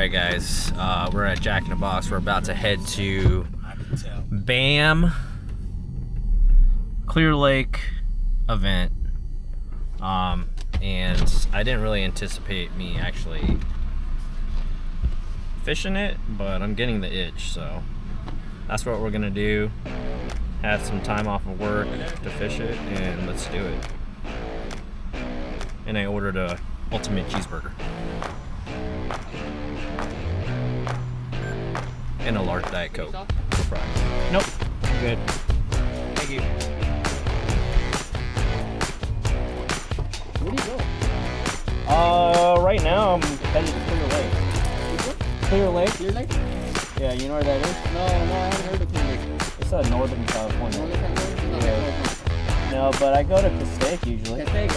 Alright guys, we're at Jack in the Box. We're about to head to BAM Clear Lake event. And I didn't really anticipate me actually fishing it, but I'm getting the itch, so that's what we're gonna do. Have some time off of work to fish it, and let's do it. And I ordered a ultimate cheeseburger and a large Diet Coke for fries. Nope, good. Thank you. Where do you go? Right now I'm headed to Clear Lake. Clear Lake? Clear Lake? Yeah, you know where that is? No, I haven't heard of Clear Lake. It's Northern California. Northern California? Yeah. No, but I go to Kayak usually. Kayak,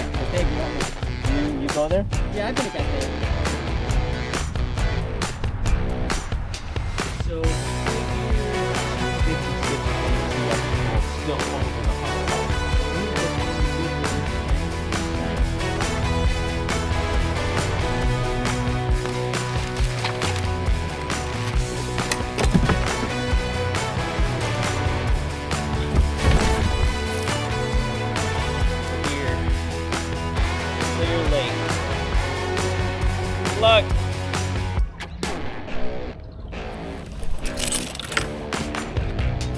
You go there? yeah, I've been to Kayak. So, Clear Lake. Good luck.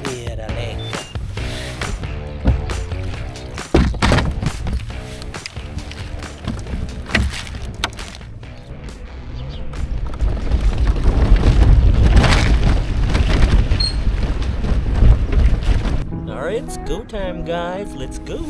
Clear Lake. All right, it's go time, guys. Let's go.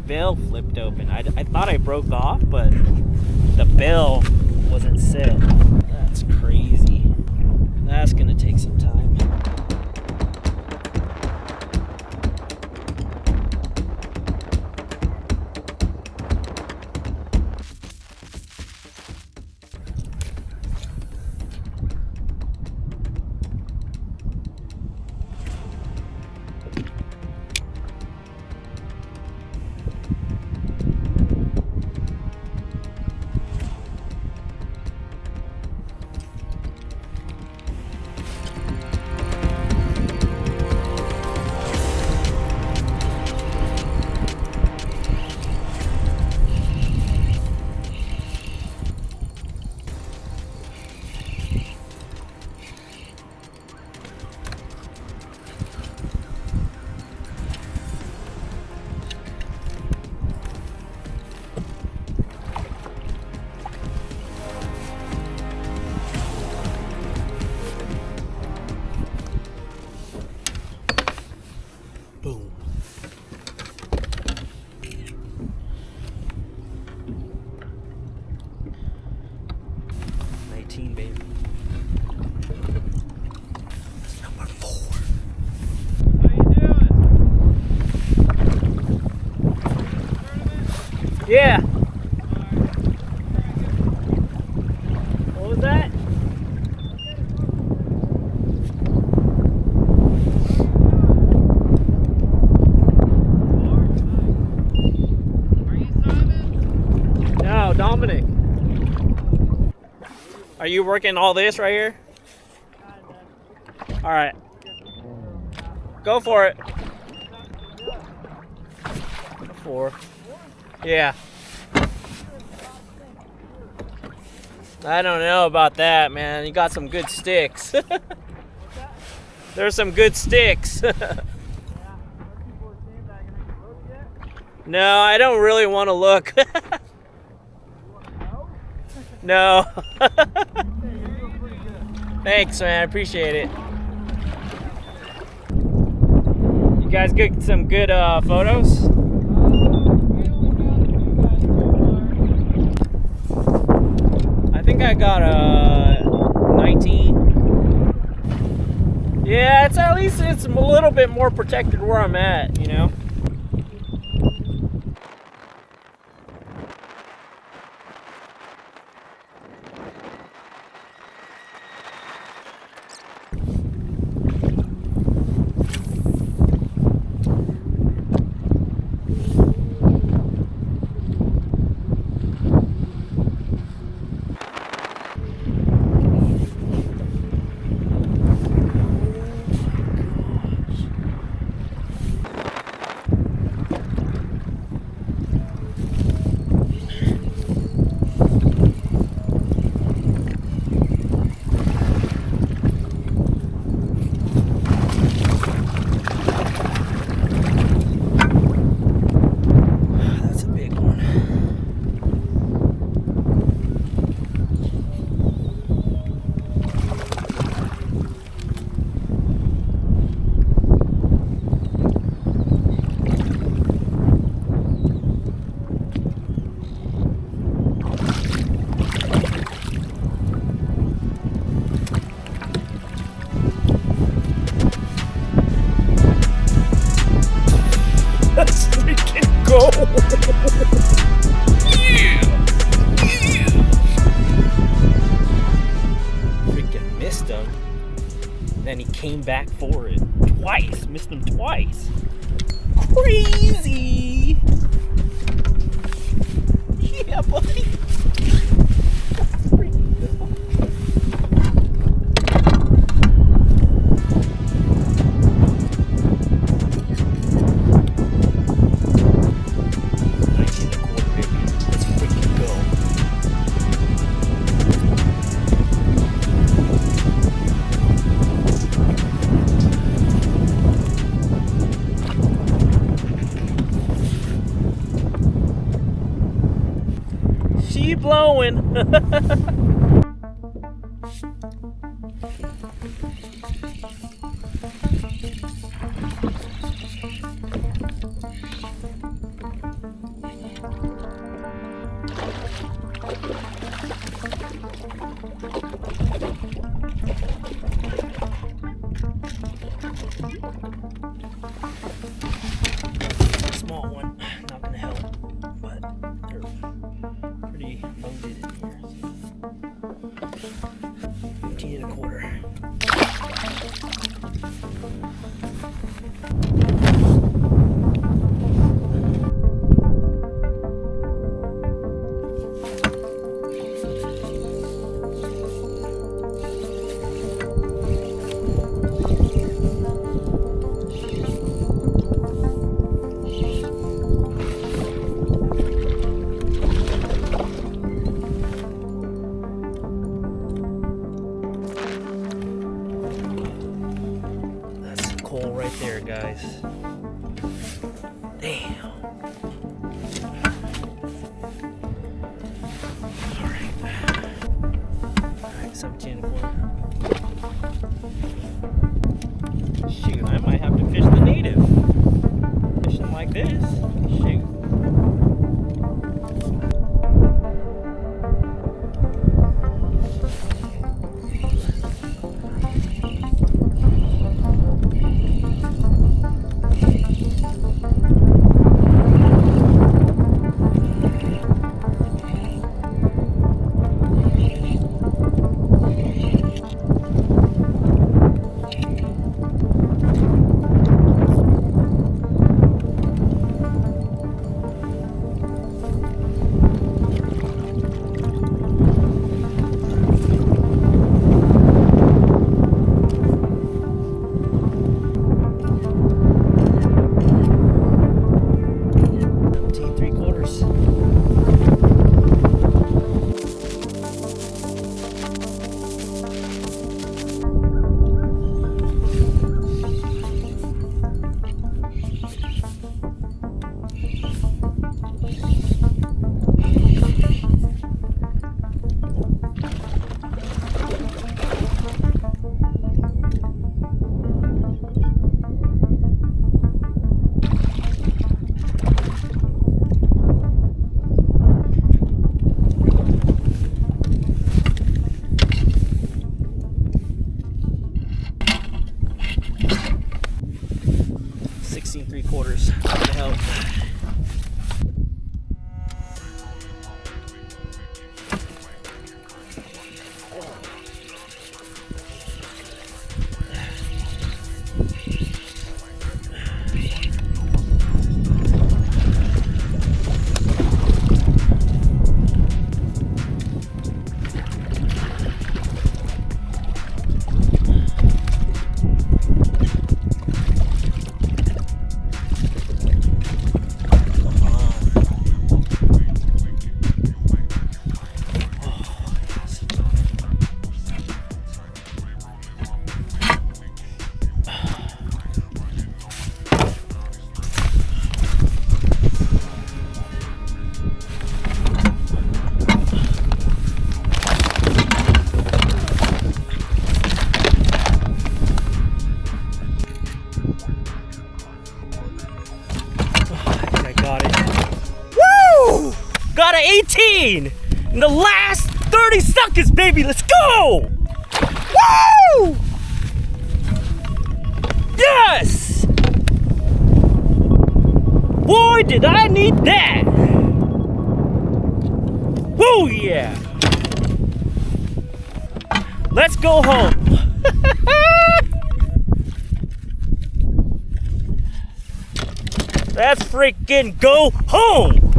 bill flipped open. I thought I broke off, but the bill wasn't set. That's crazy. That's gonna take some time. Boom. Baby. Number 4. How you doing? Yeah. What was that? Are you Simon? No, Dominic. Are you working all this right here? All right. Go for it. Go for. Yeah. I don't know about that, man. You got some good sticks. There's some good sticks. No, I don't really want to look. No. Thanks, man. I appreciate it. You guys get some good photos? I think I got a 19. Yeah, it's at least it's a little bit more protected where I'm at, you know? Let's freaking go! Freaking missed him. Then he came back for it twice. Missed him twice. Crazy! Yeah, buddy. Let's freaking go. She blowing. guys. Damn. Alright, 17 and a quarter. Shoot, I might have to fish the native. Fishing like this. Shoot. Got an 18 in the last 30 seconds, baby. Let's go! Woo! Yes! Boy, did I need that! Woo, yeah! Let's go home. Let's freaking go home!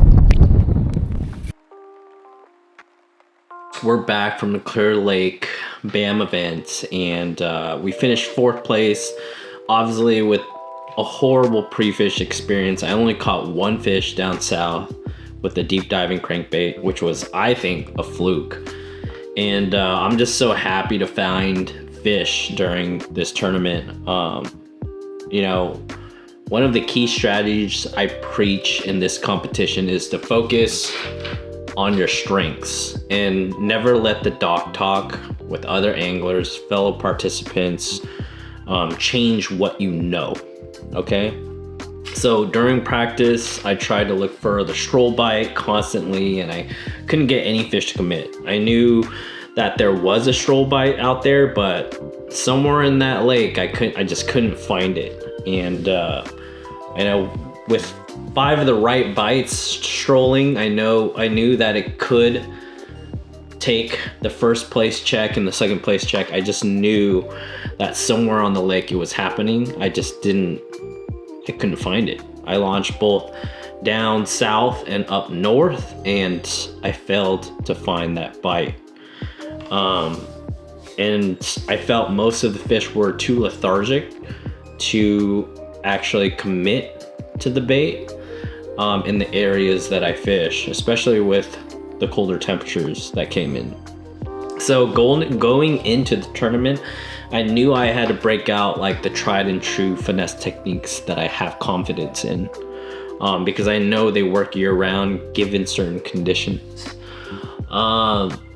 We're back from the Clear Lake BAM event, and we finished 4th place, obviously with a horrible pre-fish experience. I only caught 1 fish down south with the deep diving crankbait, which was, I think, a fluke. And I'm just so happy to find fish during this tournament. You know, one of the key strategies I preach in this competition is to focus on your strengths and never let the dock talk with other anglers, fellow participants, change what you know, okay? So during practice, I tried to look for the stroll bite constantly, and I couldn't get any fish to commit. I knew that there was a stroll bite out there, but somewhere in that lake, I just couldn't find it. And I know with 5 of the right bites strolling, I knew that it could take the 1st place check and the 2nd place check. I just knew that somewhere on the lake it was happening. I couldn't find it. I launched both down south and up north, and I failed to find that bite. And I felt most of the fish were too lethargic to actually commit to the bait in the areas that I fish, especially with the colder temperatures that came in. So going into the tournament, I knew I had to break out like the tried and true finesse techniques that I have confidence in, because I know they work year round given certain conditions.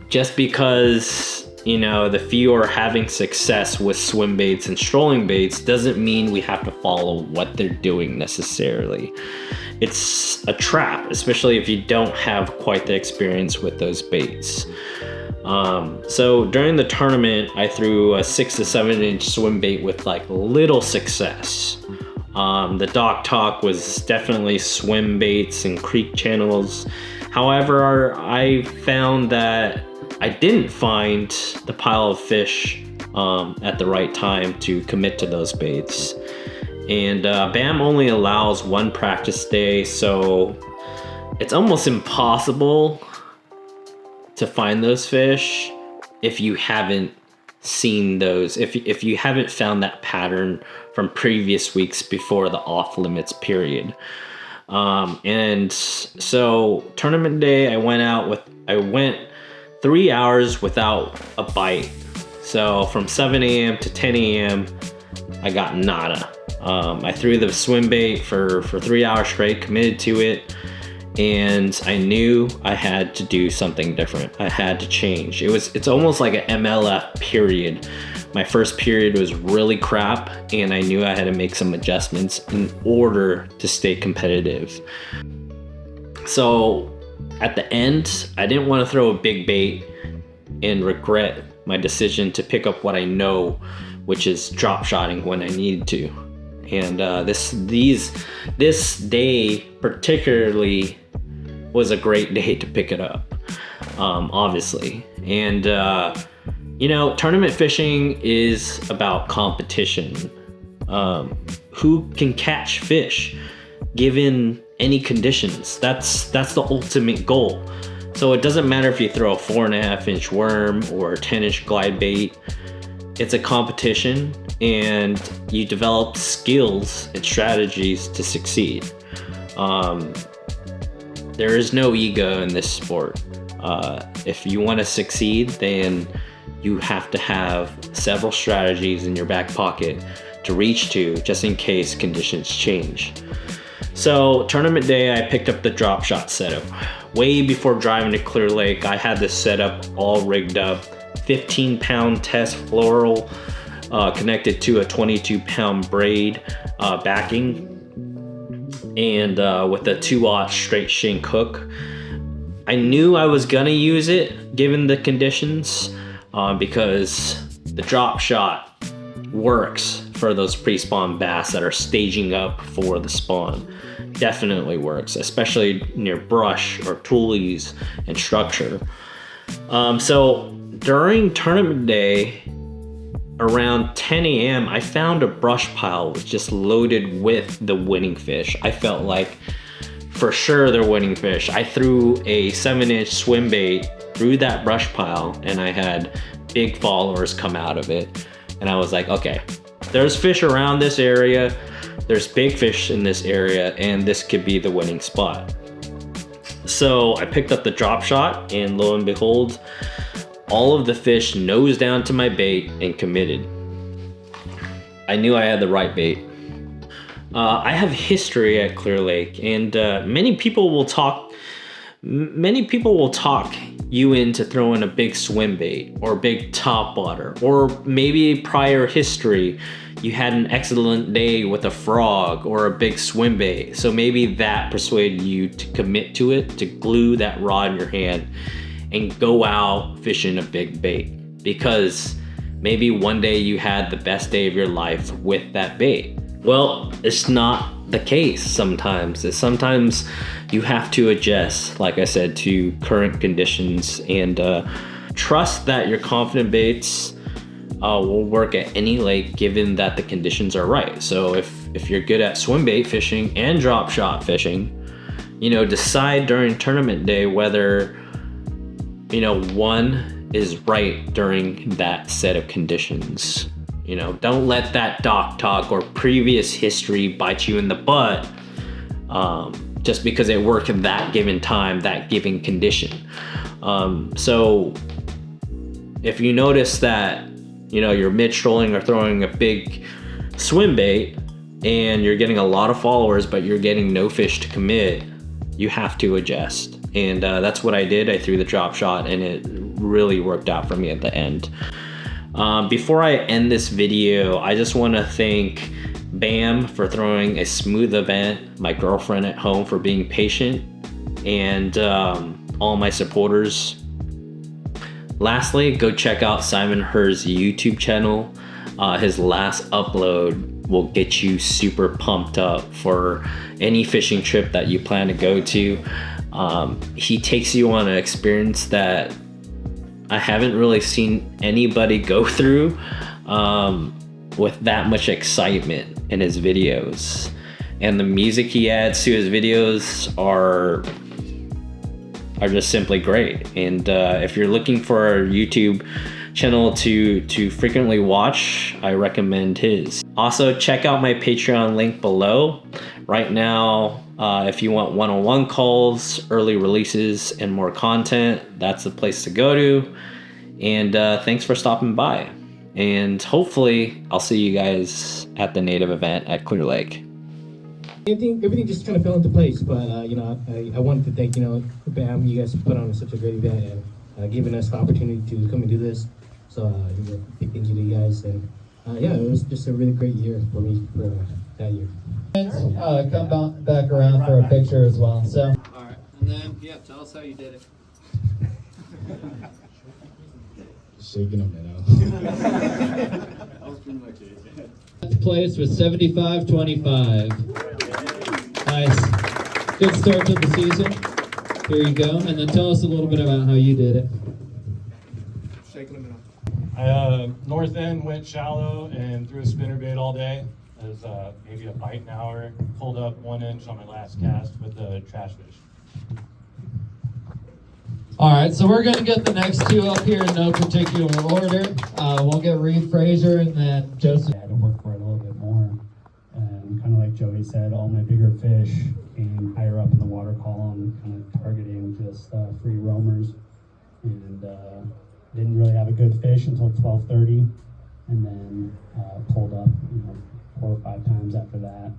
Just because, you know, the few are having success with swim baits and strolling baits doesn't mean we have to follow what they're doing necessarily. It's a trap, especially if you don't have quite the experience with those baits. So during the tournament, I threw a 6 to 7 inch swim bait with like little success. The Dock Talk was definitely swim baits and creek channels. However, I found that I didn't find the pile of fish at the right time to commit to those baits. And BAM only allows one practice day, so it's almost impossible to find those fish if you haven't seen those, if you haven't found that pattern from previous weeks before the off limits period. And so tournament day, I went 3 hours without a bite. So from 7 a.m. to 10 a.m. I got nada. I threw the swim bait for 3 hours straight, committed to it, and I knew I had to do something different. I had to change. It's almost like an MLF period. My first period was really crap, and I knew I had to make some adjustments in order to stay competitive. So at the end, I didn't want to throw a big bait and regret my decision to pick up what I know, which is drop shotting when I needed to. And this day particularly was a great day to pick it up, obviously. And you know, tournament fishing is about competition. Who can catch fish given any conditions? That's the ultimate goal. So it doesn't matter if you throw a 4.5 inch worm or a 10 inch glide bait. It's a competition, and you develop skills and strategies to succeed. There is no ego in this sport. If you want to succeed, then you have to have several strategies in your back pocket to reach to, just in case conditions change. So tournament day, I picked up the drop shot setup. Way before driving to Clear Lake, I had this setup all rigged up. 15-pound test floral connected to a 22-pound braid backing, and with a 2/0 straight shank hook. I knew I was gonna use it given the conditions, because the drop shot works for those pre-spawn bass that are staging up for the spawn. Definitely works, especially near brush or toolies and structure. So during tournament day, around 10 a.m., I found a brush pile was just loaded with the winning fish. I felt like for sure they're winning fish. I threw a 7-inch swim bait through that brush pile, and I had big followers come out of it. And I was like, okay, there's fish around this area, there's big fish in this area, and this could be the winning spot. So I picked up the drop shot, and lo and behold, all of the fish nosed down to my bait and committed. I knew I had the right bait. I have history at Clear Lake, and many people will talk you into throwing a big swim bait or big top water, or maybe prior history you had an excellent day with a frog or a big swim bait, so maybe that persuaded you to commit to it, to glue that rod in your hand and go out fishing a big bait, because maybe one day you had the best day of your life with that bait. Well, it's not the case sometimes. Sometimes you have to adjust, like I said, to current conditions, and trust that your confident baits will work at any lake given that the conditions are right. So if you're good at swim bait fishing and drop shot fishing, you know, decide during tournament day whether, you know, one is right during that set of conditions. You know, don't let that dock talk or previous history bite you in the butt just because it worked at that given time, that given condition. So if you notice that you know, you're mid-strolling or throwing a big swim bait and you're getting a lot of followers, but you're getting no fish to commit, you have to adjust. And that's what I did. I threw the drop shot and it really worked out for me at the end. Before I end this video, I just want to thank Bam for throwing a smooth event, my girlfriend at home for being patient, and all my supporters. Lastly, go check out Simon Herr's YouTube channel. His last upload will get you super pumped up for any fishing trip that you plan to go to. He takes you on an experience that I haven't really seen anybody go through with that much excitement in his videos. And the music he adds to his videos are just simply great. And if you're looking for a YouTube channel to frequently watch, I recommend his. Also, check out my Patreon link below. Right now, if you want one-on-one calls, early releases, and more content, that's the place to go to. And thanks for stopping by. And hopefully, I'll see you guys at the native event at Clear Lake. Everything just kind of fell into place, but you know, I wanted to thank, you know, Bam, you guys put on such a great event and giving us the opportunity to come and do this. So big thank you to you guys, and yeah, it was just a really great year for me for that year. Come back around for a picture as well. So. All right, and then yeah, tell us how you did it. Shaking them now. That was pretty much it. Fifth place was 75-25. Nice. Good start to the season. Here you go. And then tell us a little bit about how you did it. Shaking them North end went shallow and threw a spinnerbait all day. It was maybe a bite an hour. Pulled up 1 inch on my last cast with the trash fish. All right, so we're going to get the next two up here in no particular order. We'll get Reed Fraser and then Joseph. I had to work for it a little bit more. And kind of like Joey said, all my bigger fish aim higher up in the water column, kind of targeting just free roamers. And didn't really have a good fish until 12:30, and then pulled up, 4 or 5 times after that.